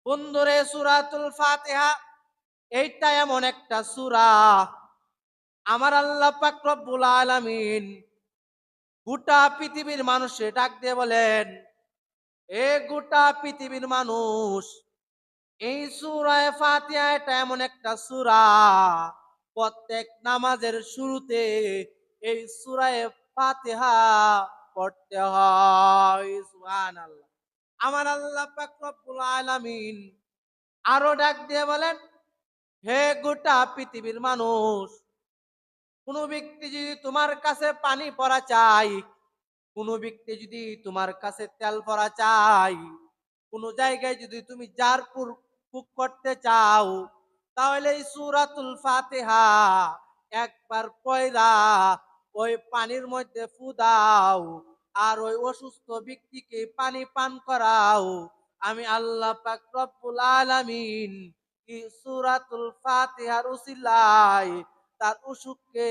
বন্ধুরে সূরাতুল ফাতিহা এইটা এমন একটা সূরা আমার আল্লাহ পাক রব্বুল আলামিন গোটা পৃথিবীর মানুষে ডাক দিয়ে বলেন, এ গোটা পৃথিবীর মানুষ, এই সূরায়ে ফাতিহা এটা এমন একটা সূরা প্রত্যেক নামাজের শুরুতে এই সূরায়ে ফাতিহা পড়তে হয়। সুবহানাল্লাহ। আমার আল্লাহ পাক রব্বুল আলামিন আরো ডাক দিয়ে বলেন, হে গোটা পৃথিবীর মানুষ, কোন ব্যক্তি যদি তোমার কাছে পানি পড়া চাই, কোন ব্যক্তি যদি তোমার কাছে তেল পড়া চাই, কোন জায়গায় যদি তুমি জার ফুক করতে চাও, তাহলে এই সূরাতুল ফাতিহা একবার পয়রা ওই পানির মধ্যে ফু দাও, আর ওই অসুস্থ ব্যক্তিকে পানি পান করাও। আমি আল্লাহ পাক রব্বুল আলামিন এই সূরাতুল ফাতিহার উসিলায় তার অসুখকে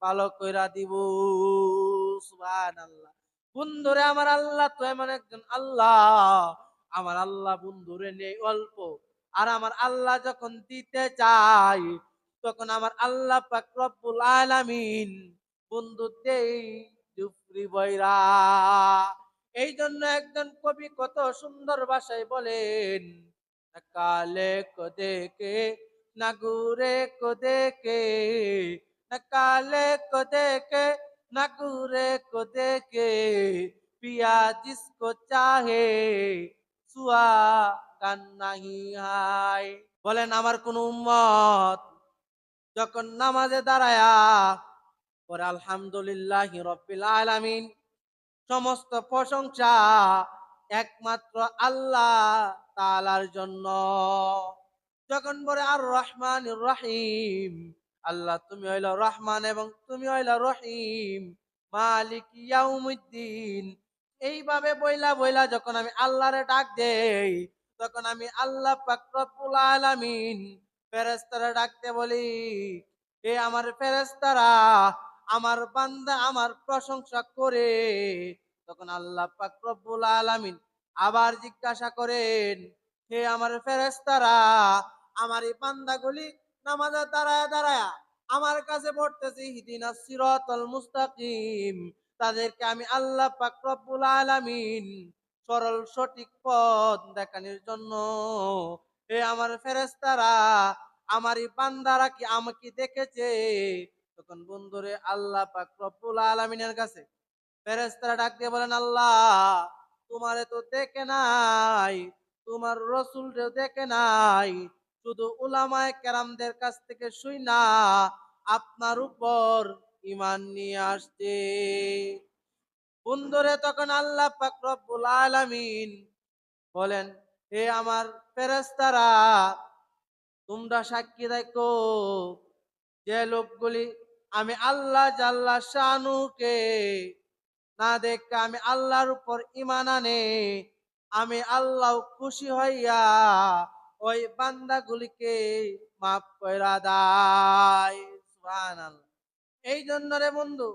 ভালো কইরা দিব। সুবহানাল্লাহ। বন্ধুরে আমার আল্লাহ তো এমন একজন আল্লাহ, আমার আল্লাহ বন্ধুরে নেই অল্প, আর আমার আল্লাহ যখন দিতে চাই তখন আমার আল্লাহ পাক রব্বুল আলামিন বন্ধু দেই জুফরি বৈরা। এই জন্য একজন কবি কত সুন্দর ভাষায় বলেন, কালে কো দেখে নাগুরে কো দেখে, কালে কো দেখে নাগুরে কো দেখে, পিয়া জিসকো চাহে সুয়া কান নাহি হায়। বলেন আমার কোন উম্মত যখন নামাজে দাঁড়ায়া পরে আলহামদুলিল্লাহি রাব্বিল আলামিন, সমস্ত প্রশংসা একমাত্র আল্লাহ তাআলার জন্য, যখন বলে আর রহমানির রহিম, আল্লাহ তুমি হইল রহমান এবং তুমি হইল রহিম, মালিক ইয়াউমিদ্দিন, এইভাবে বইলা বইলা যখন আমি আল্লাহরে ডাক দেই, তখন আমি আল্লাহ পাক রব্বুল আলামিন ফেরেশতারা ডাকতে বলি, এ আমার ফেরেশতারা, আমার বান্দা আমার প্রশংসা করে। তখন আল্লাহ পাক রব্বুল আলামিন আবার জিজ্ঞাসা করেন, হে আমার ফেরেশতারা, আমার এই বান্দাগুলি নামাজে দাঁড়ায়া দাঁড়ায়া আমার কাছে পড়তেছে ইহদিনাস সিরাতাল মুস্তাকিম, তাদেরকে আমি আল্লাহ পাক রব্বুল আলামিন সরল সঠিক পথ দেখানোর জন্য, হে আমার ফেরেশতারা, আমার এই বান্দারা কি আমাকে দেখেছে? তখন বন্ধুরে আল্লাহ পাক রব্বুল আলামিনের কাছে ফেরেশতারা ডাক দিয়ে বলেন, আল্লাহ তোমারে তো দেখে নাই, তোমার রসুলরেও দেখে নাই, শুধু উলামায়ে কেরামদের কাছ থেকে শুইনা আপনার উপর ঈমান নিয়ে আসছে। বন্ধুরে তখন আল্লাহ পাক রব্বুল আলামিন বলেন, হে আমার ফেরেশতারা, তোমরা সাক্ষী রাখো, যে লোকগুলি আমি আল্লাহ জাল্লা শানুকে না দেখে আমি আল্লাহর উপর ঈমান আনে, আমি আল্লাহ খুশি হইয়া ওই বান্দাগুলিকে মাফ কইরা দেয়। সুবহানাল্লাহ। এই জন্য রে বন্ধু,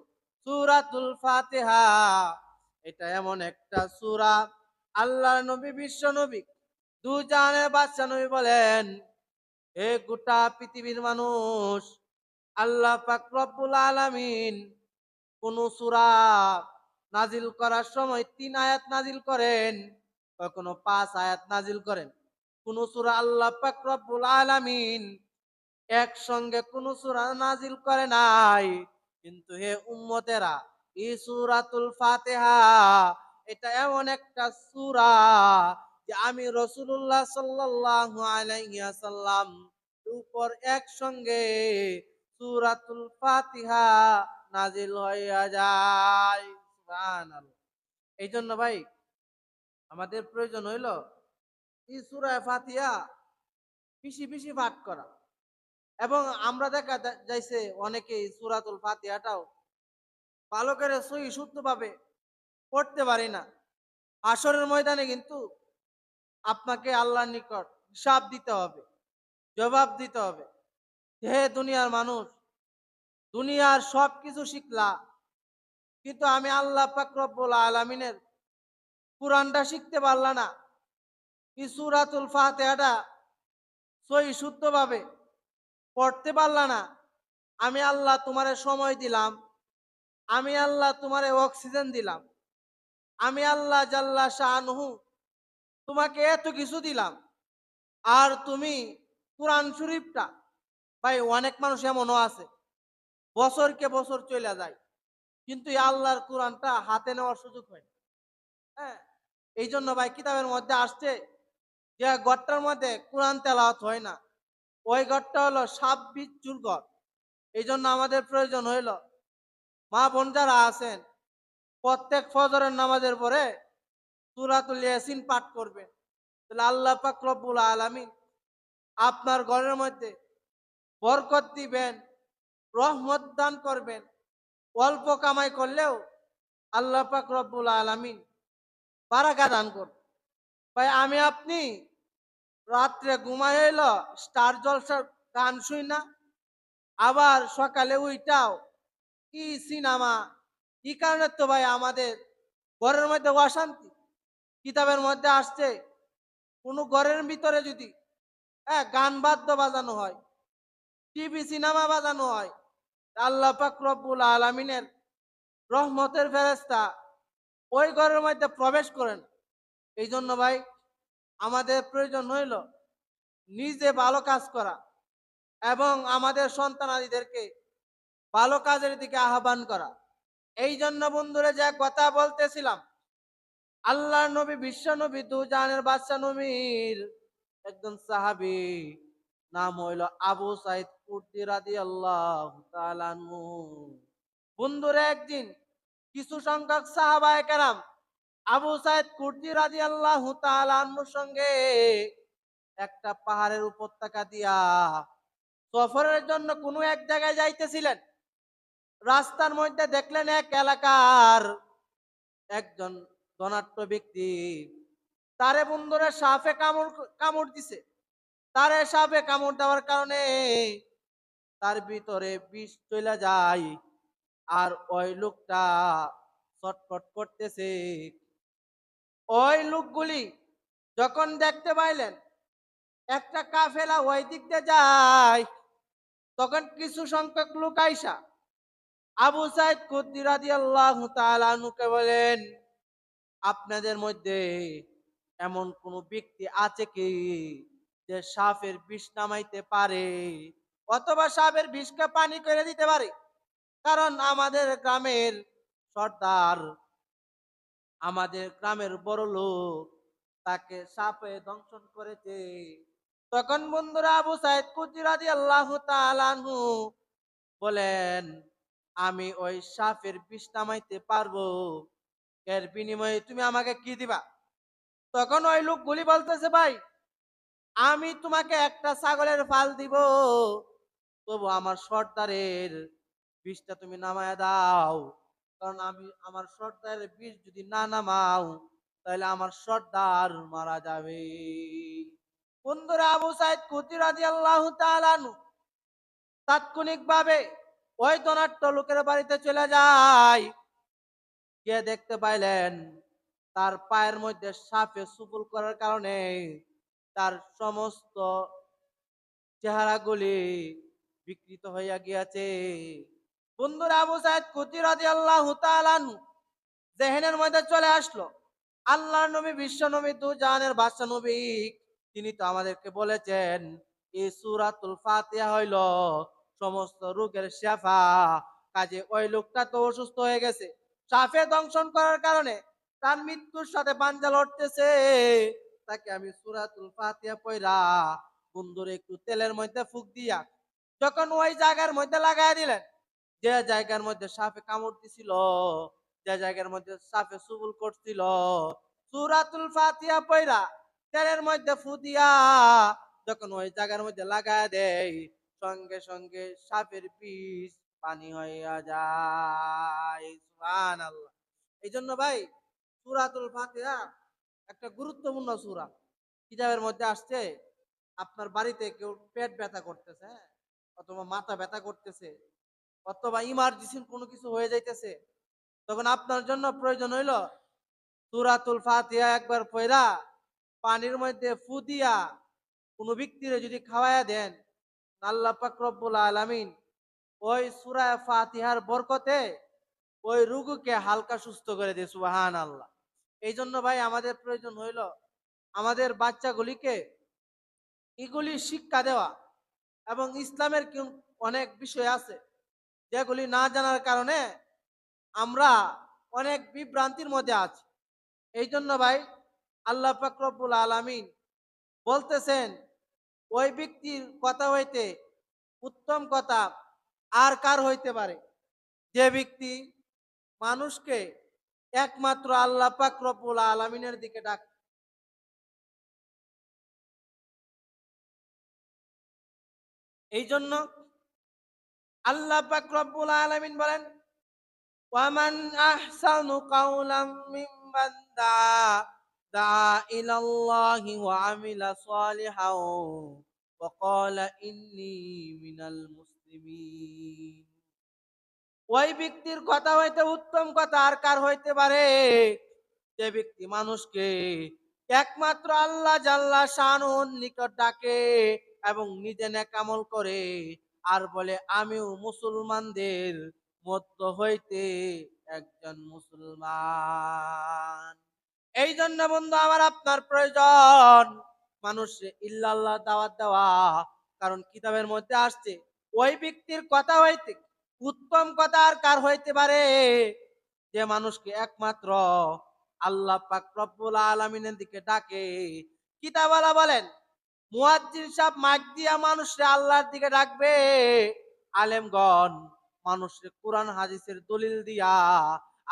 সূরাতুল ফাতিহা এটা এমন একটা সূরা, আল্লাহর নবী বিশ্ব নবী দু জাহানের বাদশা নবী বলেন, হে গোটা পৃথিবীর মানুষ, আল্লাহ পাক রব্বুল আলামিন কোন সূরা নাজিল করার সময় ৩ আয়াত নাজিল করেন, কখনো ৫ আয়াত নাজিল করেন। কোন সূরা আল্লাহ পাক রব্বুল আলামিন একসঙ্গে কোন সূরা নাজিল করে নাই। কিন্তু হে উম্মতেরা, এই সূরাতুল ফাতিহা এটা এমন একটা সূরা যে আমি রাসূলুল্লাহ সাল্লাল্লাহু আলাইহি ওয়াসাল্লাম উপর একসঙ্গে সূরাতুল ফাতিহা নাজিল হইয়া যায়। সুবহানাল্লাহ। এইজন্য ভাই আমাদের প্রয়োজন হইল এই সূরা ফাতিহা বেশি বেশি পাঠ করা। এবং আমরা দেখা যাইছে অনেকেই সূরাতুল ফাতিহাটাও ভালো করে সহি শুদ্ধভাবে পড়তে পারি না। হাসরের ময়দানে কিন্তু আপনাকে আল্লাহর নিকট হিসাব দিতে হবে, জবাব দিতে হবে। হে দুনিয়ার মানুষ, দুনিয়ার সবকিছু শিখলা, কিন্তু আমি আল্লাহ পাক রব্বুল আলামিনের কুরআনটা শিখতে পারলা না। এই সূরাতুল ফাতিহাটা সহি শুদ্ধভাবে পড়তে পারলা না, আমি আল্লাহ তোমারে সময় দিলাম, আমি আল্লাহ তোমারে অক্সিজেন দিলাম, আমি আল্লাহ জাল্লা শাআনহু তোমাকে এত কিছু দিলাম, আর তুমি কোরআন শরীফটা, ভাই অনেক মানুষ এমনও আছে বছরকে বছর চলে যায় কিন্তু এই আল্লাহর কোরআনটা হাতে নেওয়ার সুযোগ হয় না। হ্যাঁ, এই জন্য ভাই কিতাবের মধ্যে আসছে যে ঘরটার মধ্যে কোরআন তেলাওয়াত হয় না, ওই ঘরটা হলো সাপ বিচ্ছুর ঘর। এই জন্য আমাদের প্রয়োজন হইল মা বোন যারা আছেন প্রত্যেক ফজরের নামাজের পরে সূরাতুল ইয়াসিন পাঠ করবেন। তাহলে আল্লাহ পাক রব্বুল আলামিন আপনার ঘরের মধ্যে বরকত দিবেন, রহমত দান করবেন। অল্প কামাই করলেও আল্লাহ পাক রব্বুল আলামিন বারাকা দান করবেন। ভাই আমি আপনি রাত্রে ঘুমাই হইল স্টার জলসার গান শুই না, আবার সকালে উইটাও কি সিনেমা, কি কারণে তো ভাই আমাদের ঘরের মধ্যে অশান্তি। কিতাবের মধ্যে আসছে কোনো ঘরের ভিতরে যদি গান বাদ্য বাজানো হয়, টিভি সিনেমা বাজানো হয়, আল্লাহ পাক রব্বুল আলামিনের রহমতের ফেরেশতা ওই ঘরের মধ্যে প্রবেশ করেন। এই জন্য ভাই আমাদের প্রয়োজন হইল নিজে ভালো কাজ করা এবং আমাদের সন্তানাদিদেরকে ভালো কাজের দিকে আহ্বান করা। এই জন্য বন্ধুরা যে কথা বলতেছিলাম, আল্লাহর নবী বিশ্ব নবী দু জাহানের বাদশা নবীর একজন সাহাবী নাম হইল আবু সাইদ কুর্দি রাদিয়াল্লাহু তাআলা আনহু। বন্ধুরা একদিন কিছু সংখ্যক সাহাবায়ে কেরাম আবু সাইদ কুর্দি রাদিয়াল্লাহু তাআলা আনহুর সঙ্গে একটা পাহাড়ের উপত্যকা দিয়া সফরের জন্য কোনো এক জায়গায় যাইতেছিলেন। রাস্তার মধ্যে দেখলেন এক এলাকার একজন ধনাঢ্য ব্যক্তি, তারে বন্ধুরা সাপে কামড় কামড় দিছে। তারে সাপে কামড় দেওয়ার কারণে তার ভিতরে বিষ চলে যায়, আর ওই লোকটা ছটফট করতেছে। ওই লোকগুলি যখন দেখতে পাইলেন একটা কাফেলা ওই দিক দিয়ে যায়, তখন কিছু সংখ্যক লোক আইসা আবু সাইদ খুদরি রাদিয়াল্লাহু তাআলা আনহুকে বলেন, আপনাদের মধ্যে এমন কোন ব্যক্তি আছে কি যে সাপের বিষ নামাইতে পারে অথবা সাপের বিষকে পানি করে দিতে পারে? কারণ আমাদের গ্রামের সর্দার, আমাদের গ্রামের বড় লোক, তাকে সাপে দংশন করেছে। তখন বন্ধুরা আবু সাইদ খুদরি রাদিয়াল্লাহু তাআলা আনহু বলেন, আমি ওই সাপের বিষ নামাইতে পারবো, এর বিনিময়ে তুমি আমাকে কি দিবা? তখন ওই লোকগুলি বলতেছে, ভাই আমি তোমাকে একটা ছাগলের ফাল দিব, তবু আমার সর্দারের বিষটা তুমি নামায়া দাও। কারণ আমি আমার সর্দারের বিষ যদি না নামাও তাহলে আমার সর্দার মারা যাবে। বন্ধুরা আবু সাইদ খুদরি রাদিয়াল্লাহু তাআলা আনহু তাৎক্ষণিকভাবে ওই ধনাঢ্য লোকের বাড়িতে চলে যায়। গিয়ে দেখতে পাইলেন তার পায়ের মধ্যে সাপে সুপুল করার কারণে তার সমস্ত চেহারাগুলি বিকৃত হইয়া গিয়াছে। বন্ধুরা আবু সাইদ খুদরি রাদিয়াল্লাহু তাআলা আনহু জেহেনের মধ্যে চলে আসলো, আল্লাহর নবী বিশ্ব নবী দু জাহানের বাদশা নবী তিনি তো আমাদেরকে বলেছেন এই সূরাতুল ফাতিহা হইল সমস্ত রোগের শেফা। কাজে ওই লোকটা তো অসুস্থ হয়ে গেছে, সাপে দংশন করার কারণে তার মৃত্যুর সাথে পাঞ্জা লড়তেছে। তাকে আমি সূরাতুল ফাতিহা পড়া বন্ধুরে একটু তেলের মধ্যে ফুঁক দিয়া যখন ওই জায়গার মধ্যে লাগাই দিলেন, যে জায়গার মধ্যে সাপে কামড় দিছিল, যে জায়গার মধ্যে সাপে চুবুল করছিল, সূরাতুল ফাতিহা পড়া তেলের মধ্যে ফু দিয়া যখন ওই জায়গার মধ্যে লাগায় দেয়, সঙ্গে সঙ্গে সাপের বিষ পানি হইয়া যায়। সুবহানাল্লাহ। এই জন্য ভাই সূরাতুল ফাতিহা একটা গুরুত্বপূর্ণ সূরা। কিতাবের মধ্যে আসছে আপনার বাড়িতে কেউ পেট ব্যথা করতেছে, হ্যাঁ, অথবা মাথা ব্যথা করতেছে, অথবা ইমার্জেন্সি কোনো কিছু হয়ে যাইতেছে, তখন আপনার জন্য প্রয়োজন হইল সূরাতুল ফাতিহা একবার পড়া পানির মধ্যে ফু দিয়া কোনো ব্যক্তিরে যদি খাওয়াইয়া দেন, আল্লাহ পাক রব্বুল আলামিন ওই সূরা ফাতিহার বরকতে ওই রোগীকে হালকা সুস্থ করে দেয়। সুবহানাল্লাহ। এই জন্য ভাই আমাদের প্রয়োজন হইল আমাদের বাচ্চাগুলিকে এগুলি শিক্ষা দেওয়া, এবং ইসলামের অনেক বিষয় আছে যেগুলি না জানার কারণে আমরা অনেক বিভ্রান্তির মধ্যে আছি। এই জন্য ভাই আল্লাহ পাক রব্বুল আলামিন বলতেছেন, ওই ব্যক্তির কথা হইতে উত্তম কথা আর কার হইতে পারে, যে ব্যক্তি মানুষকে একমাত্র আল্লাহ পাক রব্বুল আলামিনের দিকে ডাক। এই জন্য আল্লাহ পাক রব্বুল আলামিন বলেন, ওয়ামান আহসানু কাওলাম মিম্মান দা ইলাল্লাহি ওয়া আমিলা সালিহাও ওয়া ক্বালা ইন্নী মিনাল মুসলিমিন। ওই ব্যক্তির কথা হইতে উত্তম কথা আর কার হইতে পারে, যে ব্যক্তি মানুষকে একমাত্র আল্লাহ জাল্লা শানুর নিকট ডাকে এবং নিজে নেক আমল করে আর বলে আমিও মুসলমানদের মধ্য হইতে একজন মুসলমান। এই জন্য বন্ধু আমার আপনার প্রয়োজন মানুষে ইল্লাল্লাহ দাওয়াত দেওয়া। কারণ কিতাবের মধ্যে আসছে, ওই ব্যক্তির কথা হইতে উত্তম কথা আর কার হইতে পারে, যে মানুষকে একমাত্র আল্লাহ পাক রব্বুল আলামিনের দিকে ডাকে। কিতাবওয়ালা বলেন, মুয়াজ্জিন সাহেব মাইক দিয়া মানুষকে আল্লাহর দিকে ডাকবে, আলেমগণ মানুষকে কোরআন হাদিসের দলিল দিয়া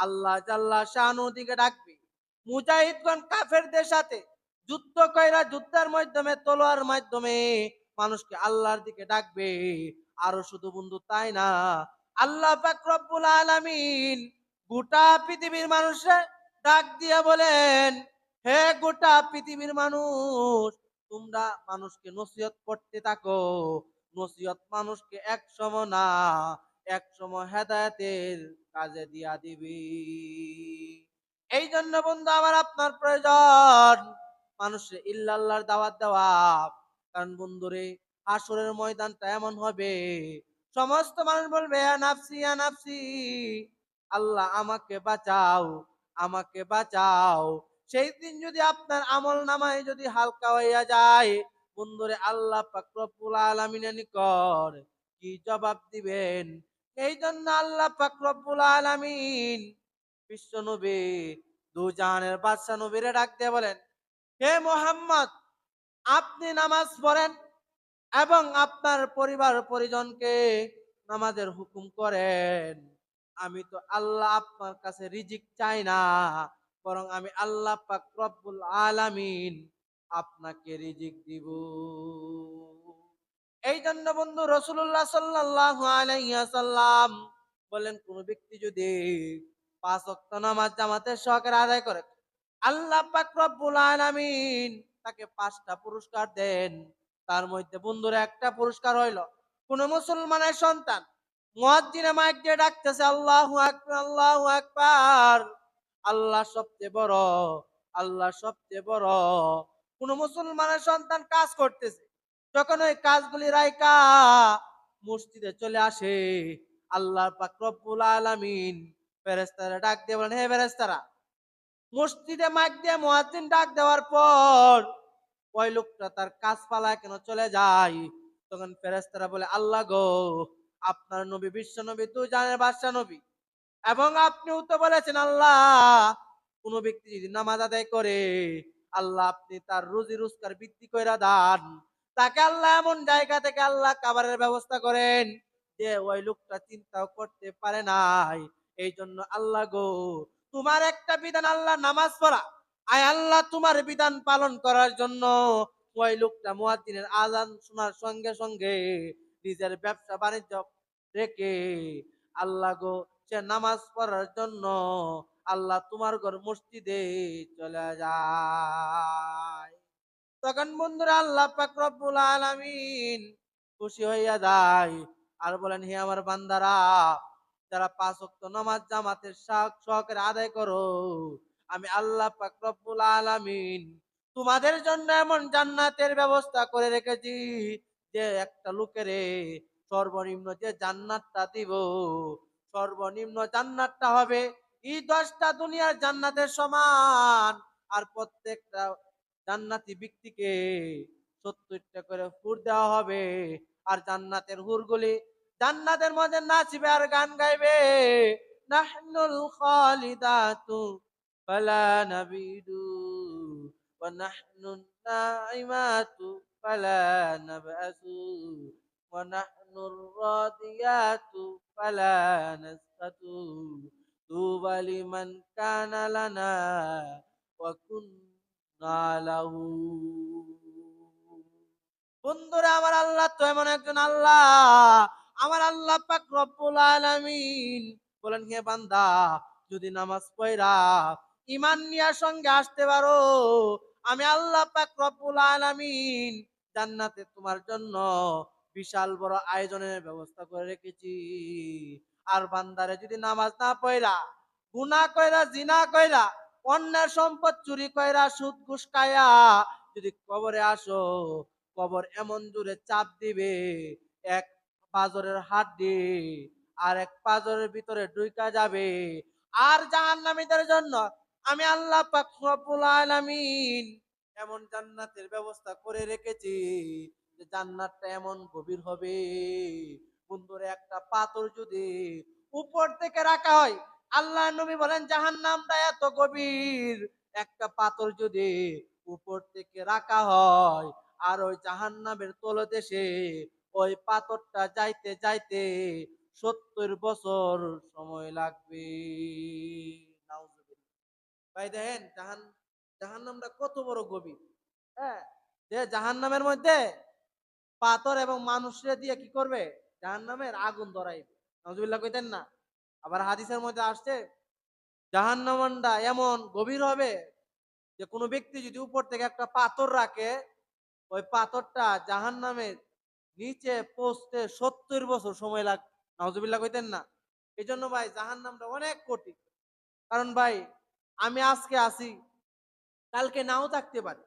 আল্লাহ জাল্লা শানুর দিকে ডাকবে। মুজাহিদগণ কাফেরদের সাথে যুদ্ধ কইরা যুদ্ধের মাধ্যমে তলোয়ার মাধ্যমে মানুষকে আল্লাহর দিকে ডাকবে। আরো শুধু বন্ধু তাই না, আল্লাহ পাক রব্বুল আলামিন গোটা পৃথিবীর মানুষে ডাক দিয়া বলেন, হে গোটা পৃথিবীর মানুষ, তোমরা মানুষকে নসিহত করতে থাকো। নসিহত মানুষকে এক সময় না এক সময় হেদায়েতের কাজে দিয়া দিবি। এই জন্য বন্ধু আমার আপনার প্রয়োজন মানুষে ইল্লাল্লাহর দাওয়াত দেওয়া। কারণ বন্ধুরে হাসরের ময়দানটা এমন হবে, সমস্ত মানুষ বলবে ইয়া নাফসি ইয়া নাফসি, আল্লাহ আমাকে বাঁচাও, আমাকে বাঁচাও। সেই দিন যদি আপনার আমল নামায় যদি হালকা হইয়া যায়, বন্ধুরে আল্লাহ পাক রব্বুল আলামিনের নিকট কি জবাব দিবেন? এই জন্য আল্লাহ পাক রব্বুল আলামিন বিশ্ব নবী দু জাহানের বাদশা নবীরে ডাক দিয়ে বলেন, হে মোহাম্মদ, আপনি নামাজ পড়েন এবং আপনার পরিবার পরিজনকে নামাজের হুকুম করেন। আমি তো আল্লাহ আপনার কাছে রিজিক চাই না, বরং আমি আল্লাহ পাক রব্বুল আলামিন আপনাকে রিজিক দিব। এই জন্য বন্ধু রাসূলুল্লাহ সাল্লাল্লাহু আলাইহি ওয়াসাল্লাম বলেন, কোন ব্যক্তি যদি 5 ওয়াক্ত নামাজ জামাতের সহকারে আদায় করে, আল্লাহ পাক রব্বুল আলামিন তাকে 5টা পুরস্কার দেন। তার মধ্যে বন্ধুরা একটা পুরস্কার হইল, কোন মুসলমানের সন্তান মুয়াজ্জিনে মাইক দিয়ে ডাকতেছে আল্লাহু আকবার আল্লাহু আকবার, আল্লাহ সবচেয়ে বড়, আল্লাহ সবচেয়ে বড়। কোন মুসলমানের সন্তান কাজ করতেছে, যখন ওই কাজগুলি রাইকা মসজিদে চলে আসে, আল্লাহ পাক রব্বুল আলামিন ফেরেশতারা ডাক দিয়ে বলেন, হে ফেরেশতারা, মসজিদে মাইক দিয়ে মুয়াজ্জিন ডাক দেওয়ার পর ওই লোকটা তার কাজ পালায় কেন চলে যায়? তখন ফেরেশতারা বলে, আল্লাহ গো, আপনার নবী বিশ্ব নবী তুই জানের বাদশা নবী, এবং আপনিও তো বলেছেন আল্লাহ, কোন ব্যক্তি যদি নামাজ আদায় করে আল্লাহ আপনি তার রুজি রোজগার বৃদ্ধি কইরা দান, তাকে আল্লাহ এমন জায়গা থেকে আল্লাহ খাবারের ব্যবস্থা করেন যে ওই লোকটা চিন্তাও করতে পারে নাই। এই জন্য আল্লাহ গো, তোমার একটা বিধান আল্লাহ নামাজ পড়া, আয় আল্লাহ তোমার বিধান পালন করার জন্য ওই লোকটা মুয়াজ্জিনের আযান শোনার সঙ্গে সঙ্গে নিজের ব্যবসা বাণিজ্য রেখে আল্লাহ গো সে নামাজ পড়ার জন্য আল্লাহ তোমার ঘর মসজিদে চলে যায়। তখন বন্ধুরা আল্লাহ পাক রব্বুল আলামিন খুশি হইয়া যায় আর বলেন, হে আমার বান্দারা, যারা 5 ওয়াক্ত নামাজ জামাতের সহকারে আদায় করো, আমি আল্লাহ পাক রব্বুল আলামিন তোমাদের জন্য এমন জান্নাতের ব্যবস্থা করে রেখেছি যে একটা লোকেরে সর্বনিম্ন যে জান্নাতটা দিব, সর্বনিম্ন জান্নাতটা হবে এই 10টা দুনিয়ার জান্নাতের সমান। আর প্রত্যেকটা জান্নাতি ব্যক্তিকে 70টা করে হুর দেওয়া হবে। আর জান্নাতের হুরগুলি জান্নাতের মধ্যে নাচবে আর গান গাইবে, নাহনুল খালিদাতু ফালা নাবিদু ওয়া নাহনুন নাইমাতু ফালা নাবআসু ওয়া নাহনুর রাদিয়াতু ফালা নাসকাতু তুবা লিমান কানা লানা ওয়া কুন্না লাহু। বন্ধুরা, আমার আল্লাহ তো এমন একজন আল্লাহ, আমার আল্লাহ পাক রব্বুল আলামিন বলেন, হে বান্দা, যদি নামাজ পড়া ঈমান নিয়ে সঙ্গে আসতে পারো, আমি আল্লাহ পাক রব্বুল আলামিন জান্নাতে তোমার জন্য বিশাল বড় আয়োজনের ব্যবস্থা করে রেখেছি। আর বান্দারে যদি নামাজ না পড়া, গুনাহ কইরা, জিনা কইরা, অন্যের সম্পদ চুরি কইরা, সুদ ঘুষ খায়া যদি কবরে আসো, কবর এমন জোরে চাপ দিবে, এক পাজরের হাড্ডি আর এক পাজরের ভিতরে ঢুইকা যাবে। আর জাহান্নামীদের জন্য আমি আল্লাহ পাক রব্বুল আলামিন এমন জান্নাতের ব্যবস্থা করে রেখেছি যে জান্নাতটা এমন গভীর হবে, বন্ধুরে একটা পাথর যদি উপর থেকে রাখা হয়, আল্লাহ নবী বলেন জাহান্নামটা এত গভীর, একটা পাথর যদি উপর থেকে রাখা হয় আর ওই জাহান্নামের তলদেশে ওই পাথরটা যাইতে যাইতে 70 বছর সময় লাগবে। নাউজুবিল্লাহ। ভাই দেখেন জাহান্নামটা কত বড় গভীর। হ্যাঁ, যে জাহান্নামের মধ্যে পাথর এবং মানুষরে দিয়ে কি করবে, জাহান্নামের আগুন ধরাইবে। নাউজুবিল্লাহ কইতেন না? আবার হাদিসের মধ্যে আসছে জাহান্নামটা এমন গভীর হবে যে কোনো ব্যক্তি যদি উপর থেকে একটা পাথর রাখে, ওই পাথরটা জাহান্নামের নিচে পৌঁছতে 70 বছর সময় লাগবে। নাউজুবিল্লাহ কইতেন না? এই জন্য ভাই জাহান্নামটা অনেক কঠিন। কারণ ভাই আমি আজকে আছি, কালকে নাও থাকতে পারি।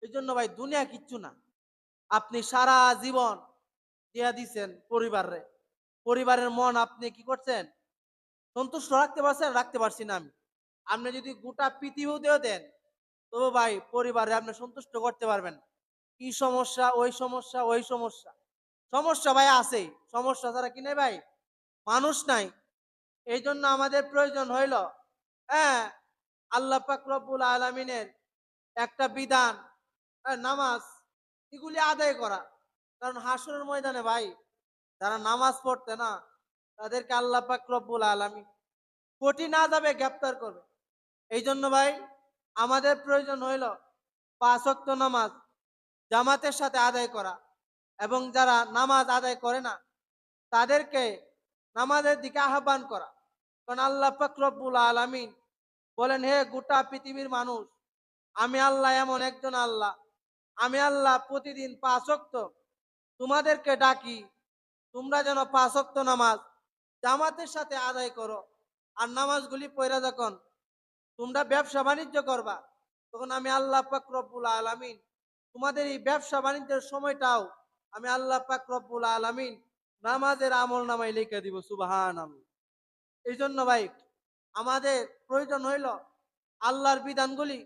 এই জন্য ভাই দুনিয়া কিচ্ছু না। আপনি সারা জীবন দিয়া দিছেন পরিবারে, পরিবারের মন আপনি কি করছেন, সন্তুষ্ট রাখতে পারছেন? রাখতে পারছি না আমি। আপনি যদি গোটা পৃথিবীও দেন, তবু ভাই পরিবারে আপনি সন্তুষ্ট করতে পারবেন না। কি সমস্যা, ওই সমস্যা, ওই সমস্যা, সমস্যা ভাই আছেই। সমস্যা ছাড়া কি নাই ভাই? মানুষ নাই। এই জন্য আমাদের প্রয়োজন হইল, হ্যাঁ, আল্লাহ পাক রব্বুল আলামিনের একটা বিধান, নামাজ, এগুলি আদায় করা। কারণ হাসরের ময়দানে ভাই যারা নামাজ পড়তে না, তাদেরকে আল্লাহ পাক রব্বুল আলামিন কঠিন আযাবে গ্রেফতার করবে। এই জন্য ভাই আমাদের প্রয়োজন হইল 5 ওয়াক্ত নামাজ জামাতের সাথে আদায় করা, এবং যারা নামাজ আদায় করে না তাদেরকে নামাজের দিকে আহ্বান করা। কারণ আল্লাহ পাক রব্বুল আলামিন বলেন, হে গোটা পৃথিবীর মানুষ, আমি আল্লাহ এমন একজন আল্লাহ, আমি আল্লাহ প্রতিদিন 5 ওয়াক্ত তোমাদেরকে ডাকি, তোমরা যেন 5 ওয়াক্ত নামাজ জামাতের সাথে আদায় করো। আর নামাজগুলি পড়া যখন তোমরা ব্যবসা বাণিজ্য করবা, তখন আমি আল্লাহ পাক রব্বুল আলামিন তোমাদের এই ব্যবসা বাণিজ্যের সময়টাও আমি আল্লাহ পাক রব্বুল আলামিন নামাজের আমল নামায় লিখে দিব। সুবহানাল্লাহ। এই জন্য ভাই আমাদের প্রয়োজন হইল আল্লাহর বিধানগুলি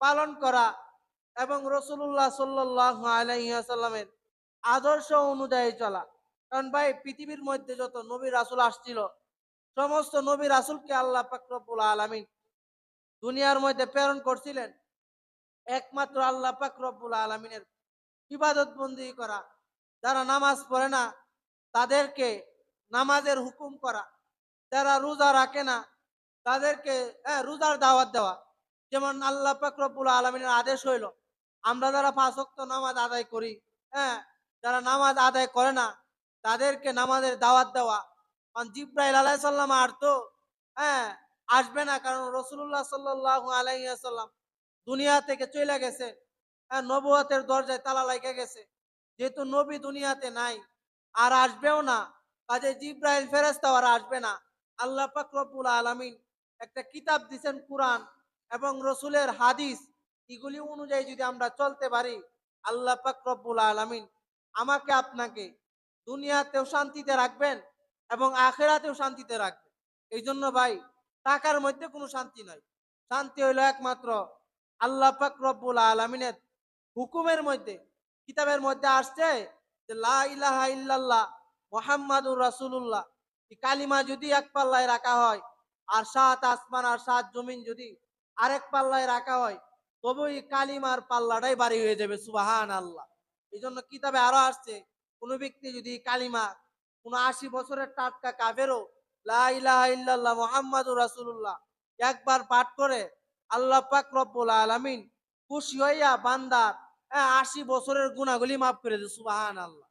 পালন করা এবং রাসূলুল্লাহ সাল্লাল্লাহু আলাইহি ওয়াসাল্লামের আদর্শ অনুযায়ী চলা। কারণ ভাই পৃথিবীর মধ্যে যত নবী রাসূল আসছিল, সমস্ত নবী রাসূলকে আল্লাহ পাক রব্বুল আলামিন দুনিয়ার মধ্যে প্রেরণ করছিলেন একমাত্র আল্লাহ পাক রব্বুল আলামিনের ইবাদত বন্দি করা। যারা নামাজ পড়ে না তাদেরকে নামাজের হুকুম করা, যারা রোজা রাখে না তাদেরকে রোজার দাওয়াত দেওয়া। যেমন আল্লাহ পাক রব্বুল আলামিনের আদেশ হইল আমরা যারা 5 ওয়াক্ত নামাজ আদায় করি, হ্যাঁ, যারা নামাজ আদায় করে না তাদেরকে নামাজের দাওয়াত দেওয়া। কারণ জিব্রাইল আলাইহিস সালাম আর তো হ্যাঁ আসবে না, কারণ রাসূলুল্লাহ সাল্লাল্লাহু আলাইহি ওয়াসাল্লাম দুনিয়া থেকে চলে গেছে। হ্যাঁ, নবুয়তের দরজায় তালা লাগিয়ে গেছে। যেহেতু নবী দুনিয়াতে নাই আর আসবেও না, কাজে জিব্রাইল ফেরেশতা আর আসবে না। আল্লাহ পাক রব্বুল আলামিন একটা কিতাব দিবেন, কুরআন এবং রাসূলের হাদিস, এগুলি অনুযায়ী যদি আমরা চলতে পারি, আল্লাহ পাক রব্বুল আলামিন আমাকে আপনাকে দুনিয়াতেও শান্তিতে রাখবেন এবং আখিরাতেও শান্তিতে রাখবেন। এই জন্য ভাই, টাকার মধ্যে কোনো শান্তি নাই। শান্তি হইল একমাত্র আল্লাহ পাক রব্বুল আলামিনের হুকুমের মধ্যে। কিতাবের মধ্যে আসছে যে লা ইলাহা ইল্লাল্লাহ মুহাম্মাদুর রাসূলুল্লাহ, এই কালিমা যদি এক পাল্লায় রাখা হয়, আর সাত আসমান আর সাত জমিন যদি আরেক পাল্লায় রাখা হয়, তবে এই কালিমার পাল্লাটাই ভারী হয়ে যাবে। সুবহানাল্লাহ। এই জন্য কিতাবে আরো আসছে, কোন ব্যক্তি যদি কালিমা, কোন ৮০ বছরের টাটকা কাফেরও লা ইলাহা ইল্লাল্লাহ মুহাম্মাদুর রাসূলুল্লাহ একবার পাঠ করে, আল্লাহ পাক রব্বুল আলামিন খুশি হইয়া বান্দার ৮০ বছরের গুনাহগুলি মাফ করে দেয়। সুবহানাল্লাহ।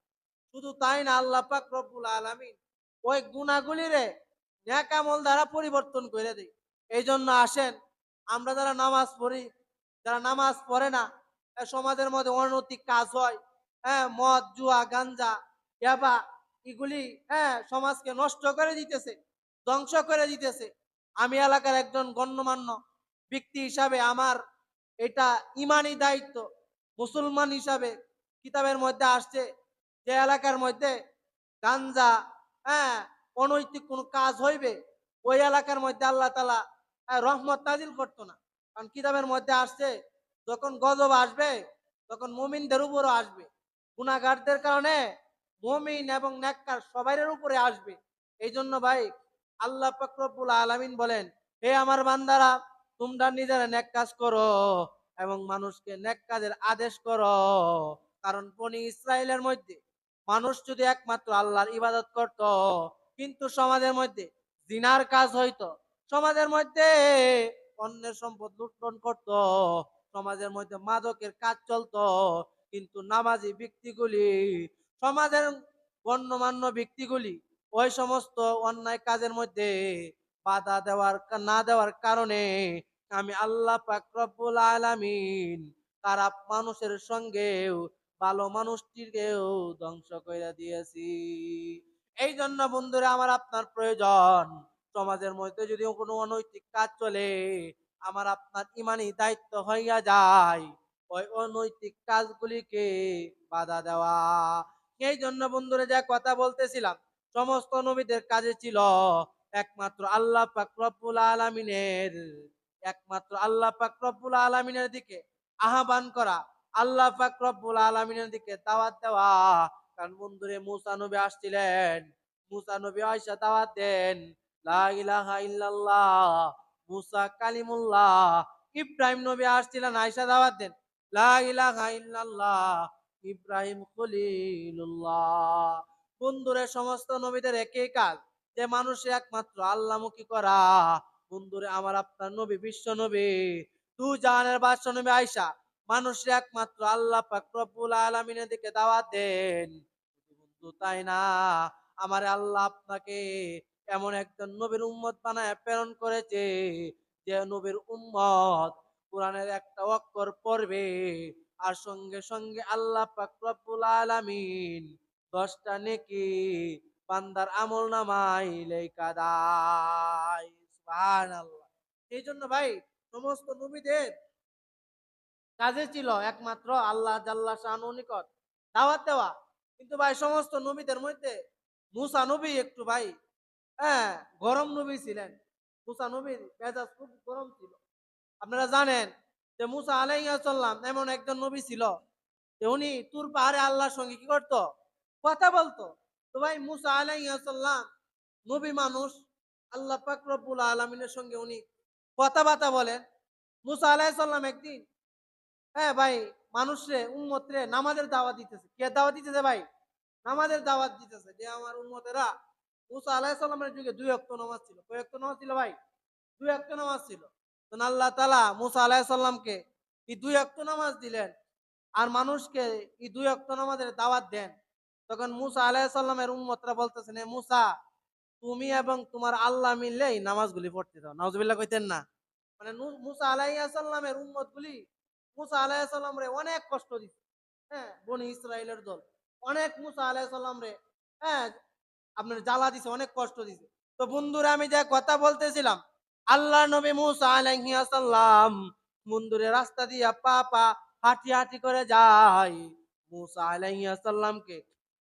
শুধু তাই না, আল্লাহ পাক রব্বুল আলামিন ওই গুনাহগুলিরে নেক আমল দ্বারা পরিবর্তন করে দেয়। এই জন্য আসেন, আমরা যারা নামাজ পড়ি, যারা নামাজ পড়ে না, সমাজের মধ্যে অনৈতিক কাজ হয়, মদ জুয়া গাঞ্জা ইয়াবা, এগুলি সমাজকে নষ্ট করে দিতেছে, ধ্বংস করে দিতেছে। আমি এলাকার একজন গণ্যমান্য ব্যক্তি হিসাবে আমার এটা ইমানি দায়িত্ব, মুসলমান হিসাবে কিতাবের মধ্যে আসছে যে এলাকার মধ্যে গাঞ্জা, হ্যাঁ অনৈতিক কোন কাজ হইবে, ওই এলাকার মধ্যে আল্লাহ তাআলা রহমত নাজিল করতো না। কারণ কিতাবের মধ্যে আসছে যখন গজব আসবে তখন মুমিনদের উপরও আসবে, গুনাহগারদের কারণে মুমিন এবং নেককার সবাইয়ের উপরে আসবে। এই জন্য ভাই, আল্লাহ পাক রব্বুল আলামিন বলেন, হে আমার বান্দারা, তোমরা নিজেরা নেক কাজ করো এবং মানুষকে নেক কাজের আদেশ করো। কারণ বনি ইসরাইলের মধ্যে মানুষ যদি একমাত্র আল্লাহর ইবাদত করত, কিন্তু সমাজের মধ্যে জিনার কাজ হইতো, সমাজের মধ্যে অন্যের সম্পদ লুণ্ঠন করত, সমাজের মধ্যে মাদকের কাজ চলতো, কিন্তু নামাজি ব্যক্তিগুলি, সমাজের গণ্যমান্য ব্যক্তিগুলি ওই সমস্ত অন্যায় কাজের মধ্যে বাধা দেওয়ার না দেওয়ার কারণে আমি আল্লাহ পাক রব্বুল আলামিন খারাপ মানুষের সঙ্গেও ভালো মানুষটিকেও ধ্বংস করে দিয়েছি। এই জন্য বন্ধুরা আমার, আপনার প্রয়োজন, সমাজের মধ্যে যদি কোনো অনৈতিক কাজ চলে, আমার আপনার ইমানি দায়িত্ব হইয়া যায় ওই অনৈতিক কাজগুলিকে বাধা দেওয়া। এই জন্য বন্ধুরা, যা কথা বলতেছিলাম, সমস্ত নবীদের কাজে ছিল একমাত্র আল্লাহ পাক রব্বুল আলামিনের, একমাত্র আল্লাহ পাক রব্বুল আলামিনের দিকে আহ্বান করা, আল্লাহ পাক রব্বুল আলামিনের দিকে দাওয়াত দেওয়া। কারণ বন্ধুরে, মুসা নবী আসছিলেন, মুসা নবী আয়েশা দাওয়াত দেন লা ইলাহা ইল্লাল্লাহ, মুসা কালিমুল্লাহ। ইব্রাহিম নবী আসছিলেন, আয়েশা দাওয়াত দেন লা ইলাহা ইল্লাল্লাহ, ইব্রাহিম খলিলুল্লাহ। বন্ধুরে, সমস্ত নবীদের একই কাজ, যে মানুষের একমাত্র আল্লাহমুখী করা। বন্ধুরে, আমার আপনার নবী, বিশ্ব নবী, দু জাহানের বাদশা নবী আয়েশা মানুষের একমাত্র আল্লাহ পাক রব্বুল আলামিনের দিকে দাওয়াত দেন। বন্ধু তাই না, আমার আল্লাহ আপনাকে এমন একজন নবীর উম্মত বানায় প্রেরণ করেছে, যে নবীর উম্মত কোরআনের একটা অক্ষর পড়বে আর সঙ্গে সঙ্গে আল্লাহ পাক রব্বুল আলামিন 10টা নেকি বান্দার আমল নামায় লেখা দেয়। সুবহানাল্লাহ। এই জন্য ভাই, সমস্ত নবীদের কাজে ছিল একমাত্র আল্লাহ জাল্লা শানুর নিকট দাওয়াত দেওয়া। কিন্তু ভাই, সমস্ত নবীদের মধ্যে মুসা নবী একটু ভাই, হ্যাঁ গরম নবী ছিলেন। মুসা নবীর মেজাজ খুব গরম ছিল। আপনারা জানেন যে মুসা আলাইহিস সালাম এমন একজন নবী ছিল যে উনি তুর পাহাড়ে আল্লাহর সঙ্গে কি করতো, কথা বলতো। তো ভাই, মুসা আলাইহিস সালাম নবী মানুষ, আল্লাহ পাক রব্বুল আলামিনের সঙ্গে উনি কথাবার্তা বলেন। মুসা আলাইহিস সালাম একদিন, ভাই, মানুষরে উম্মতরে নামাজের দাওয়াত দিতেছে। কে দাওয়াত দিতেছে ভাই? নামাজের দাওয়াত দিতেছে, যে আমার উম্মতেরা, মুসা আলাইহিস সালামের যুগে 2 ওয়াক্ত নামাজ ছিল। কয় ওয়াক্ত নামাজ ছিল ভাই? 2 ওয়াক্ত নামাজ ছিল। তো আল্লাহ তাআলা মুসা আলাইহিস সালামকে এই 2 ওয়াক্ত নামাজ দিলেন, আর মানুষকে এই 2 ওয়াক্ত নামাজের দাওয়াত দেন। তখন মুসা আলাইহিস সালামের উম্মতরা বলতেছেন, হে মুসা, তুমি এবং তোমার আল্লাহ মিললে এই নামাজগুলি পড়তে দাও। নাউজুবিল্লাহ কইতেন না? মানে মুসা আলাইহিস সালামের উম্মতগুলি মুসা আলাইহিস সালামরে অনেক কষ্ট দিছে। বনি ইসরাইলের দল অনেক মুসা আলাইহিস সালামরে হ্যাঁ আপনার জ্বালা দিছে, অনেক কষ্ট দিছে। তো বন্ধুরা, আমি যে কথা বলতেছিলাম, আল্লাহ নবী মুসা আলাইহিস সালাম বন্ধুরে রাস্তা দিয়া পা পা হাঁটি হাঁটি করে যায়। মুসা আলাইহিস সালামকে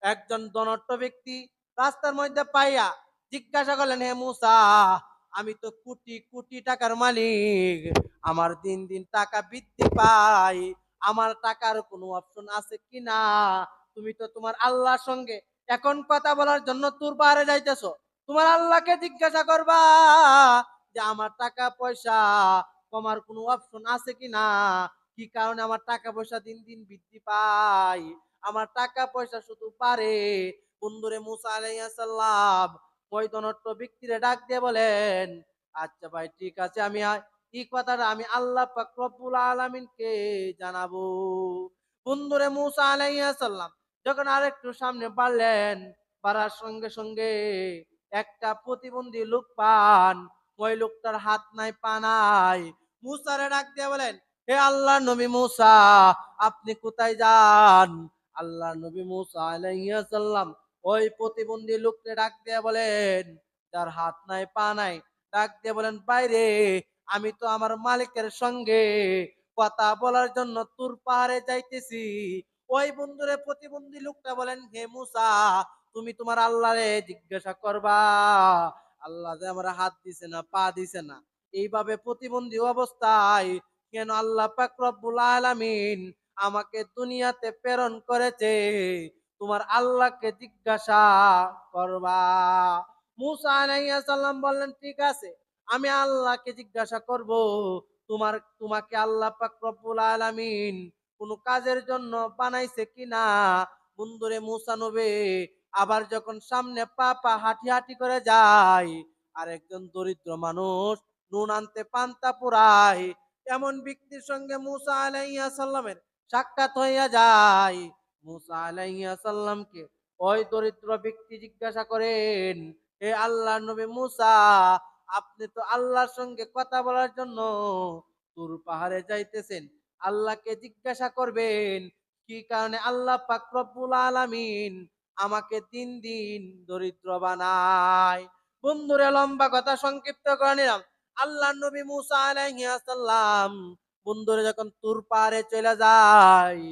একজন ধনাঢ্য ব্যক্তি রাস্তার মধ্যে পাইয়া জিজ্ঞাসা করলেন, হে মুসা, আমি তো কোটি কোটি টাকার মালিক, আমার দিন দিন টাকা বৃদ্ধি পায়, আমার টাকার কোনো অপশন আছে কিনা? তুমি তো তোমার আল্লাহর সঙ্গে এখন কথা বলার জন্য তুর পাহাড়ে যাইতেছো, তোমার আল্লাহকে জিজ্ঞাসা করবা যে আমার টাকা পয়সা কমার কোনো অপশন আছে কিনা, কি কারণে আমার টাকা পয়সা দিন দিন বৃদ্ধি পায়, আমার টাকা পয়সা শুধু পারে। বন্ধুরে মুসা আলাইহিস সালাম ওই ধনাঢ্য ব্যক্তিরে ডাক দিয়ে বলেন, আচ্ছা ভাই ঠিক আছে, আমি এই কথাটা আমি আল্লাহ পাক রব্বুল আলামিনকে জানাবো। বন্ধুরে মুসা আলাইহিস সালাম যখন আরেকটু সামনে বাড়লেন, বাড়ার সঙ্গে সঙ্গে একটা প্রতিবন্ধী লোক পান। ওই লোকটার হাত নাই পা নাই। মুসারে ডাক দিয়ে বলেন, হে আল্লাহ নবী মুসা, আপনি কোথায় যান? আল্লাহ নবী মুসা আলাইহিস সালাম ওই প্রতিবন্ধী লোককে ডাক দিয়ে বলেন, যার হাত নাই পা নাই, ডাক দিয়ে বলেন, বাইরে, আমি তো আমার মালিকের সঙ্গে কথা বলার জন্য তুর পাহাড়ে যাইতেছি। ওই বন্ধুরে প্রতিবন্ধী লোকটা বলেন, হে মুসা, তুমি তোমার আল্লাহরে জিজ্ঞাসা করবা, আল্লাহ যে আমার হাত দিছে না পা দিছে না, এইভাবে প্রতিবন্ধী অবস্থায় কেন আল্লাহ পাক রব্বুল আলামিন আমাকে দুনিয়াতে প্রেরণ করেছে, তোমার আল্লাহকে জিজ্ঞাসা করবা। মুসা আলাইহিস সালাম বললেন, ঠিক আছে, আমি আল্লাহকে জিজ্ঞাসা করব, তোমাকে আল্লাহ পাক রব্বুল আলামিন কোন কাজের জন্য বানাইছে কিনা। বন্ধুরে মুসা নবী আবার যখন সামনে পা পা হাঁটি হাঁটি করে যায়, আর একজন দরিদ্র মানুষ নুন আনতে পান্তা পুরায়, এমন ব্যক্তির সঙ্গে মুসা আলাইহিস সালামের সাক্ষাৎ হইয়া যায়। মুসা আলাইহিস সালামকে ওই দরিদ্র ব্যক্তি জিজ্ঞাসা করেন, হে আল্লাহর নবী মুসা, আপনি তো আল্লাহর সঙ্গে কথা বলার জন্য তুর পাহাড়ে যাইতেছেন, আল্লাহকে জিজ্ঞাসা করবেন কি কারণে আল্লাহ পাক রব্বুল আলামিন আমাকে দিন দিন দরিদ্র বানায়। বন্ধুরে লম্বা কথা সংক্ষিপ্ত করে নিলাম, আল্লাহ নবী মুসা আলাইহিস সালাম বন্ধুরে যখন তুর পাহাড়ে চলে যায়,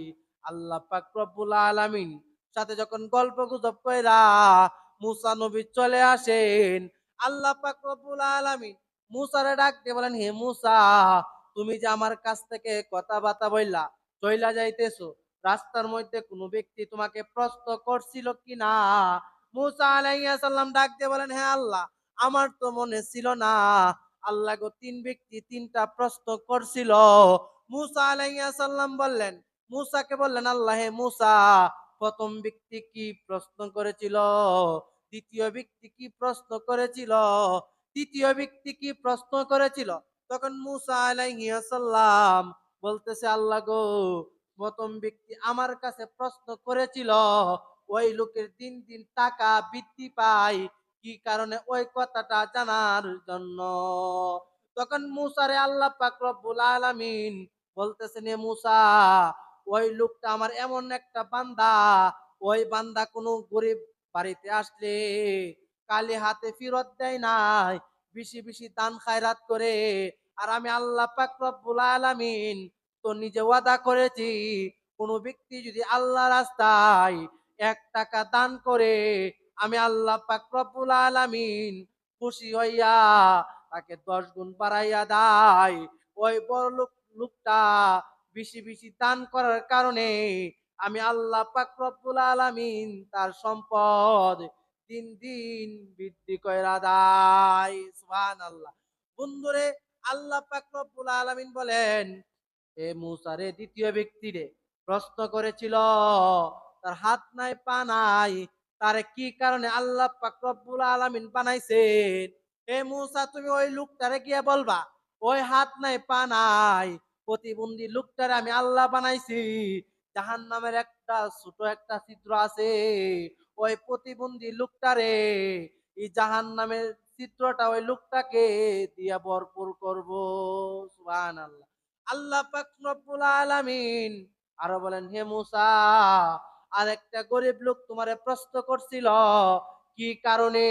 আল্লাহ পাক রব্বুল আলামিন সাথে যখন গল্প গুজব কইরা মুসা নবী চলে আসেন, আল্লাহ পাক রব্বুল আলামিন মুসারে ডাক দিয়ে বলেন, হে মুসা, তুমি যে আমার কাছ থেকে কথাবার্তা বললা চইলা যাইতেছো, রাস্তার মধ্যে কোনো ব্যক্তি তোমাকে প্রশ্ন করছিল কিনা? মুসা আলাইহিস সালাম ডাক দিয়ে বলেন, হে আল্লাহ, আমার তো মনে ছিল না। আল্লাহ গো, তিন ব্যক্তি তিনটা প্রশ্ন করছিল। মুসা আলাইহিস সালাম বললেন, মুসাকে বললেন আল্লাহ, হে মুসা, প্রথম ব্যক্তি কি প্রশ্ন করেছিল, দ্বিতীয় ব্যক্তি কি প্রশ্ন করেছিল, তৃতীয় ব্যক্তি কি প্রশ্ন করেছিল? তখন মুসা আলাইহিস সালাম বলতেছে, আল্লাহ গো, প্রথম ব্যক্তি আমার কাছে প্রশ্ন করেছিল ওই লোকের দিন দিন টাকা বৃদ্ধি পায়, কি কারণে ওই কথাটা জানার জন্য। তখন মুসারে আল্লাহ পাক রব্বুল আলামিন বলতেছেন, এ মুসা, ওই লোকটা আমার এমন একটা বান্দা, ওই বান্দা কোনো গরিব বাড়িতে আসলে কালি হাতে ফেরত দেয় নাই, বেশি বেশি দান খায়রাত করে। আর আমি আল্লাহ পাক রব্বুল আলামিন তো নিজে ওয়াদা করেছি, কোন ব্যক্তি যদি আল্লাহ রাস্তায় 1 টাকা দান করে, আমি আল্লাহ পাক রব্বুল আলামিন খুশি হইয়া তাকে 10 গুণ বাড়াইয়া দেয়। ওই বড় লোকটা বেশি বেশি দান করার কারণে আমি আল্লাহ পাক রব্বুল আলামিন তার সম্পদ দিন দিন বৃদ্ধি কইরা দেয়। সুবহানাল্লাহ। বন্ধুরে, আল্লাহ পাক রব্বুল আলামিন বলেন, এ মুসারে দ্বিতীয় ব্যক্তিরে প্রশ্ন করেছিল, তার হাত নাই পা নাই, তারে কি কারণে আল্লাহ পাক রব্বুল আলামিন বানাইছেন? এ মুসা, তুমি ওই লোকটারে গিয়ে বলবা, ওই হাত নাই পা নাই প্রতিবন্ধী লোকটারে আমি আল্লাহ বানাইছি, জাহান্নামের একটা ছোট একটা ছিদ্র আছে, ওই প্রতিবন্ধী লোকটারে এই জাহান্নামের চিত্রটা ওই লোকটাকে দিয়া ভরপুর করব। সুবহানাল্লাহ। আল্লাহ পাক রব্বুল আলামিন আরো বলেন, হে মুসা, আরেকটা গরিব লোক তোমারে প্রশ্ন করছিল কি কারণে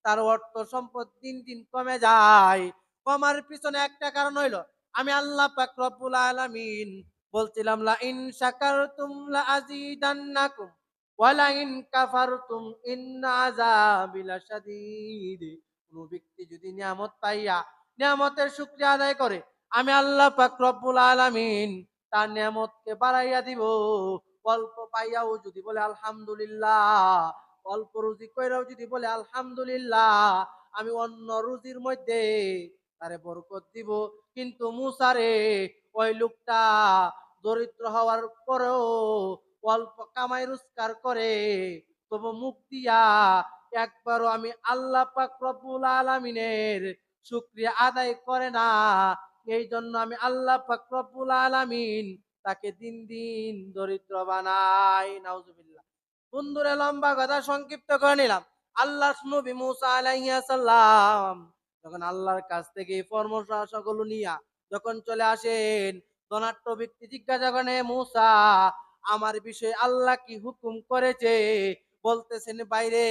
তার অর্থ সম্পদ দিন দিন কমে যায়, কমার পিছনে একটা কারণ হইলো আমি আল্লাহ পাক রব্বুল আলামিন বলছিলাম লা ইন শাকারতুম লা আযীদান্নাকুম ওয়া লা ইন কাফারতুম ইন্না আযাবি লাশাদীদ। কোন ব্যক্তি যদি নিয়ামত পাইয়া নিয়ামতের শুকরিয়া আদায় করে, আমি আল্লাহ পাক রব্বুল আলামিন তার নিয়ামতকে বাড়াইয়া দিব। অল্প পাইয়াও যদি বলে আলহামদুলিল্লাহ, অল্প রুজি কইরাও যদি বলে আলহামদুলিল্লাহ, আমি অন্য রুজির মধ্যে তারে বরকত দিব। কিন্তু মূসা রে, ওই লোকটা দরিদ্র হওয়ার পরেও অল্প কামাই রোজগার করে, তবু মুখ দিয়া একবারও আমি আল্লাহ পাক রব্বুল আলামিনের শুকরিয়া আদায় করে না। এই জন্য আমি আল্লাহ পাক রব্বুল আলামিন তাকে দিন দিন দরিদ্র বানাই। নাউজুবিল্লাহ। বন্ধুরে, লম্বা কথা সংক্ষিপ্ত করে নিলাম। আল্লাহর নবী মুসা আলাইহিস সালাম যখন আল্লাহর কাছ থেকে এই পরামর্শগুলো নিয়া যখন চলে আসেন, ধনাঢ্য ব্যক্তি জিজ্ঞাসা করেন, "হে মুসা, আমার বিষয়ে আল্লাহ কি হুকুম করেছে?" বলতেছেন, বাইরে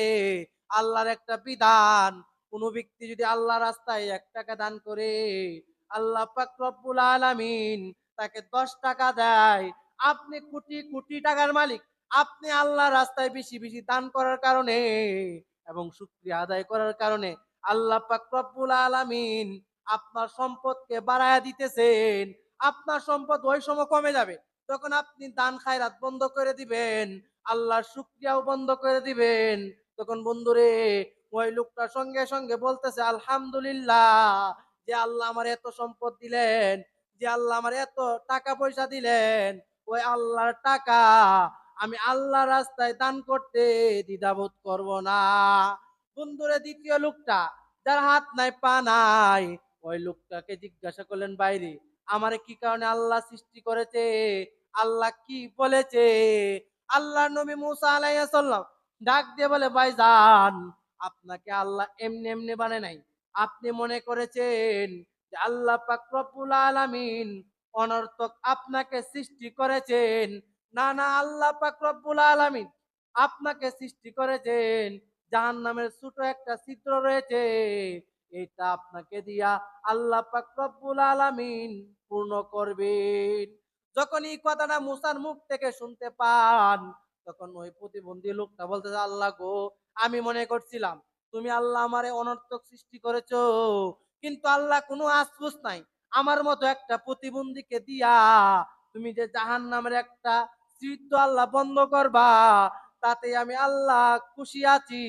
আল্লাহর একটা বিধান, কোন ব্যক্তি যদি আল্লাহ রাস্তায় 1 টাকা দান করে, আল্লাহ পাক রব্বুল আলামিন তাকে 10 টাকা দেয়। আপনি কোটি কোটি টাকার মালিক, আপনি আল্লাহ রাস্তায় বেশি বেশি দান করার কারণে এবং শুকরিয়া আদায় করার কারণে আল্লাহ পাক রব্বুল আলামিন আপনার সম্পদকে বাড়ায়া দিতেছেন। আপনার সম্পদ ওই সময় কমে যাবে তখন আপনি দান খায়রাত বন্ধ করে দিবেন, আল্লাহর শুকরিয়াও বন্ধ করে দিবেন। তখন বন্ধুরে, ওই লোকটা সঙ্গে সঙ্গে বলতেছে আলহামদুলিল্লাহ, যে আল্লাহ আমার এত সম্পদ দিলেন, যে আল্লাহ আমার এত টাকা পয়সা দিলেন, ওই আল্লাহর টাকা আমি আল্লাহ রাস্তায় দান করতে দ্বিধাবোধ করব না। বন্ধুরে, দ্বিতীয় লোকটা যার হাত নাই পা নাই, ওই লোকটাকে জিজ্ঞাসা করলেন, বাইরে আমারে কি কারণে আল্লাহ সৃষ্টি করেছে, আল্লাহ কি বলেছে? আল্লাহ নবী মুসা আলাইহিস সালাম ডাক দিয়ে বলে, ভাইজান, আপনাকে আল্লাহ এমনি এমনি বানায় নাই। আপনি মনে করেছেন যে আল্লাহ পাক রব্বুল আলামিন অনর্থক আপনাকে সৃষ্টি করেছেন। না না, আল্লাহ পাক রব্বুল আলামিন আপনাকে সৃষ্টি করেছেন, জাহান্নামের ছোট একটা ছিদ্র রয়েছে, এটা আপনাকে দিয়া আল্লাহ পাক রব্বুল আলামিন পূর্ণ করবেন। যখন এই কথাটা মুসার মুখ থেকে শুনতে পান, তখন ওই প্রতিবন্ধী লোকটা বলতেছে, আল্লাহ গো, আমি মনে করছিলাম তুমি আল্লাহ আমারে অনর্থক সৃষ্টি করেছো, কিন্তু আল্লাহ কোনো আফসোস নাই, আমার মতো একটা প্রতিবন্ধীকে দিয়া তুমি যে জাহান্নামের একটা ছিদ্র আল্লাহ বন্ধ করবা, তাতে আমি আল্লাহ খুশি আছি।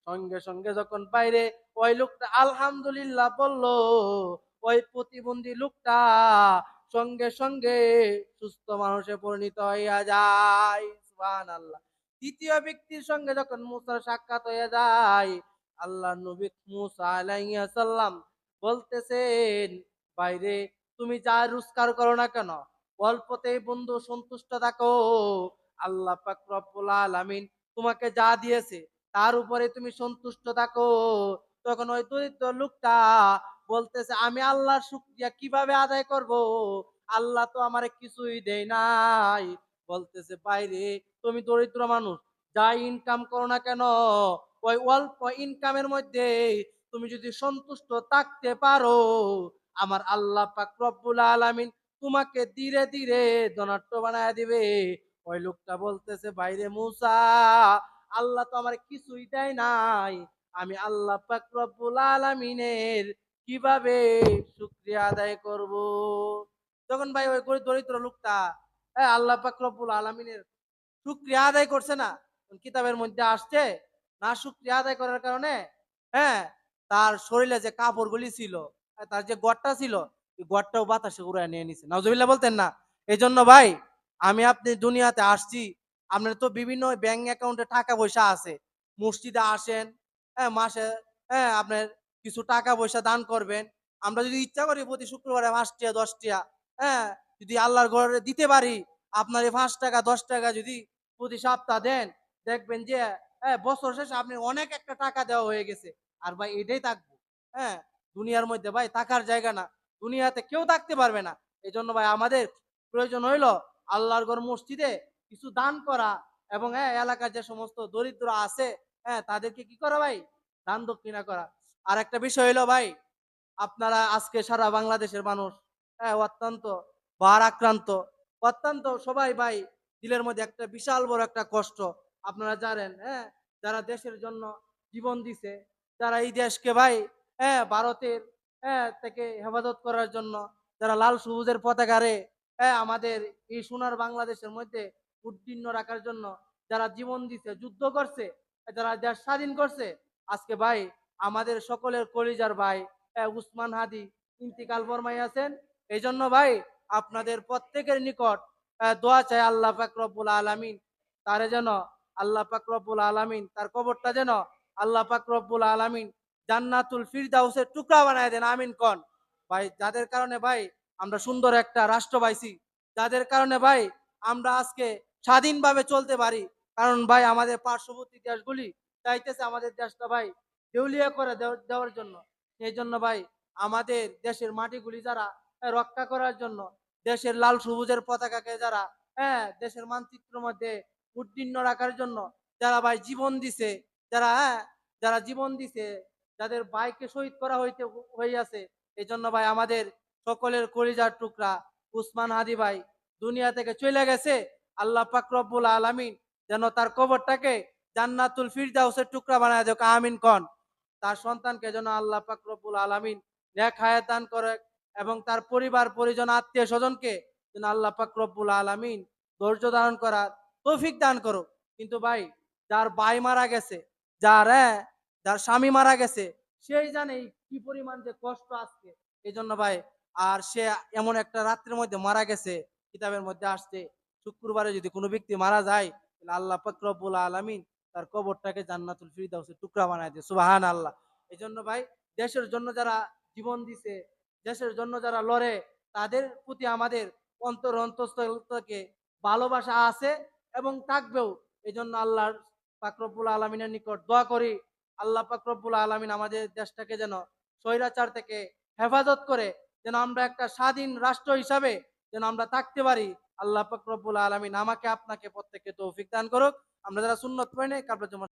সঙ্গে সঙ্গে যখন বাইরে ওই লোকটা আলহামদুলিল্লাহ বলল, ওই প্রতিবন্ধী লোকটা সঙ্গে সঙ্গে সুস্থ মানুষে পরিণত হইয়া যায়। সুবহানাল্লাহ। তৃতীয় ব্যক্তির সঙ্গে যখন মুসার সাক্ষাৎ হইয়া যায়, আল্লাহ নবী মুসা আলাইহিস সালাম বলতেছেন, বাইরে তুমি যা রোজগার করো না কেন, অল্পতেই বন্ধু সন্তুষ্ট থাকো। আল্লাহ পাক রব্বুল আলামিন তোমাকে যা দিয়েছে তার উপরে তুমি সন্তুষ্ট থাকো। তখন ওই দরিদ্র লোকটা বলতেছে, আমি আল্লাহর শুকরিয়া কিভাবে আদায় করব, আল্লাহ তো আমারে কিছুই দেয় নাই। বলতেছে, বাইরে তুমি দরিদ্র মানুষ, যা ইনকাম করো না কেন, ওই অল্প ইনকামের মধ্যে তুমি যদি সন্তুষ্ট থাকতে পারো, আমার আল্লাহ পাক রব্বুল আলামিন তোমাকে ধীরে ধীরে ধনাঢ্য বানায় দিবে। ওই লোকটা বলতেছে, বাইরে মুসা, আল্লাহ তো আমার কিছুই দেয় নাই, আমি আল্লাহ পাক রব্বুল আলামিনের কিভাবে শুকরিয়া আদায় করব? তখন ভাই ওই দরিদ্র লোকটা আল্লাহ পাক রব্বুল আলামিনের শুকরিয়া আদায় করছে না, কিতাবের মধ্যে আসছে না, শুকরিয়া আদায় করার কারণে হ্যাঁ তার শরীরে যে কাপড়গুলি ছিল, তার যে গড়টা ছিল, এই গড়টাও বাতাসে উড়ায় নিয়ে নিছে। নাউজুবিল্লাহ বলতেন না? এই জন্য ভাই, আমি আপনি দুনিয়াতে আসছি, আপনার তো বিভিন্ন ব্যাংক অ্যাকাউন্টে টাকা পয়সা আছে, মসজিদে আসেন, মাসে আপনার কিছু টাকা পয়সা দান করবেন। আমরা যদি ইচ্ছা করি প্রতি শুক্রবারে 5 টিয়া 10 টিয়া হ্যাঁ যদি আল্লাহর ঘরে দিতে পারি, আপনার এই 5 টাকা 10 টাকা যদি প্রতি সপ্তাহ দেন, দেখবেন যে বছর শেষে আপনি অনেক একটা টাকা দেওয়া হয়ে গেছে। আর ভাই এটাই থাকবো। হ্যাঁ, দুনিয়ার মধ্যে ভাই থাকার জায়গা না, দুনিয়াতে কেউ থাকতে পারবে না। এই জন্য ভাই আমাদের প্রয়োজন হইল আল্লাহর ঘর মসজিদে কিছু দান করা, এবং এলাকার যে সমস্ত দরিদ্র আছে তাদেরকে কি করা ভাই, দান দক্ষিণা করা। আর একটা বিষয় হইলো ভাই, আপনারা আজকে সারা বাংলাদেশের মানুষ অত্যন্ত ভারাক্রান্ত, অত্যন্ত সবাই ভাই দিলের মধ্যে একটা বিশাল বড় একটা কষ্ট। আপনারা জানেন, যারা দেশের জন্য জীবন দিছে, যারা এই দেশকে ভাই ভারতের থেকে হেফাজত করার জন্য, যারা লাল সবুজের পতাকারে আমাদের এই সোনার বাংলাদেশের মধ্যে উদ্দীর্ণ রাখার জন্য যারা জীবন দিছে, যুদ্ধ করছে, যারা দেশ স্বাধীন করছে, আজকে ভাই আমাদের সকলের কলিজার ভাই উসমান হাদি ইন্তিকাল ফরমাইয়াছেন। এই জন্য ভাই আপনাদের প্রত্যেকের নিকট দোয়া চাই, আল্লাহ পাক রব্বুল আলামিন তারে যেন, আল্লাহ পাক রব্বুল আলামিন তার কবরটা যেন আল্লাহ পাক রব্বুল আলামিন জান্নাতুল ফিরদাউসের টুকরা বানায় দেন, আমিন কোন। ভাই যাদের কারণে ভাই আমরা সুন্দর একটা রাষ্ট্র পাইছি, যাদের কারণে ভাই আমরা আজকে স্বাধীনভাবে চলতে পারি, কারণ ভাই আমাদের পার্শ্ববর্তী দেশগুলি চাইতেছে আমাদের দেশটা ভাই দেউলিয়া করে দেওয়ার জন্য। এই জন্য ভাই আমাদের দেশের মাটিগুলি যারা রক্ষা করার জন্য, দেশের লাল সবুজের পতাকাকে যারা দেশের মানচিত্রের মধ্যে উদ্দীর্ণ রাখার জন্য যারা ভাই জীবন দিছে, যারা যারা জীবন দিছে, যাদের ভাইকে শহীদ করা হইয়াছে, এই জন্য ভাই আমাদের সকলের কলিজার টুকরা উসমান হাদি ভাই দুনিয়া থেকে চলে গেছে। আল্লাহ পাক রব্বুল আলামিন যেন তার কবরটাকে জান্নাতুল ফিরদাউসের টুকরা বানায় দেয়, আমিন কন। তার সন্তানকে যেন আল্লাহ পাক রব্বুল আলামিন নেক হায়াত দান করে, এবং তার পরিবার পরিজন আত্মীয় স্বজনকে যেন আল্লাহ পাক রব্বুল আলামিন ধৈর্য ধারণ করার তৌফিক দান করো। কিন্তু ভাই যার ভাই মারা গেছে, যার যার স্বামী মারা গেছে, সেই জানে কি পরিমাণ যে কষ্ট আজকে। এই জন্য ভাই আর সে এমন একটা রাত্রের মধ্যে মারা গেছে, কিতাবের মধ্যে আসছে শুক্রবারে যদি কোনো ব্যক্তি মারা যায় তাহলে আল্লাহ পাক রব্বুল আলামিন তার কবরটাকে জান্নাতুল ফিরদাউসের টুকরা বানায় দেয়, সুবহানাল্লাহ। এই জন্য ভাই দেশের জন্য যারা জীবন দিছে, দেশের জন্য যারা লড়ে, তাদের প্রতি আমাদের অন্তঃস্থল থেকে ভালোবাসা আছে এবং থাকবেও। এই জন্য আল্লাহর পাক রব্বুল আলামিনের নিকট দোয়া করি, আল্লাহ পাক রব্বুল আলামিন আমাদের দেশটাকে যেন স্বৈরাচার থেকে হেফাজত করে, যেন আমরা একটা স্বাধীন রাষ্ট্র হিসাবে যেন আমরা থাকতে পারি। আল্লাহ পাক রব্বুল আলামিন আমাকে আপনাকে প্রত্যেককে তৌফিক দান করুক। আমরা যারা সুন্নত পড়ে নেই কাবলা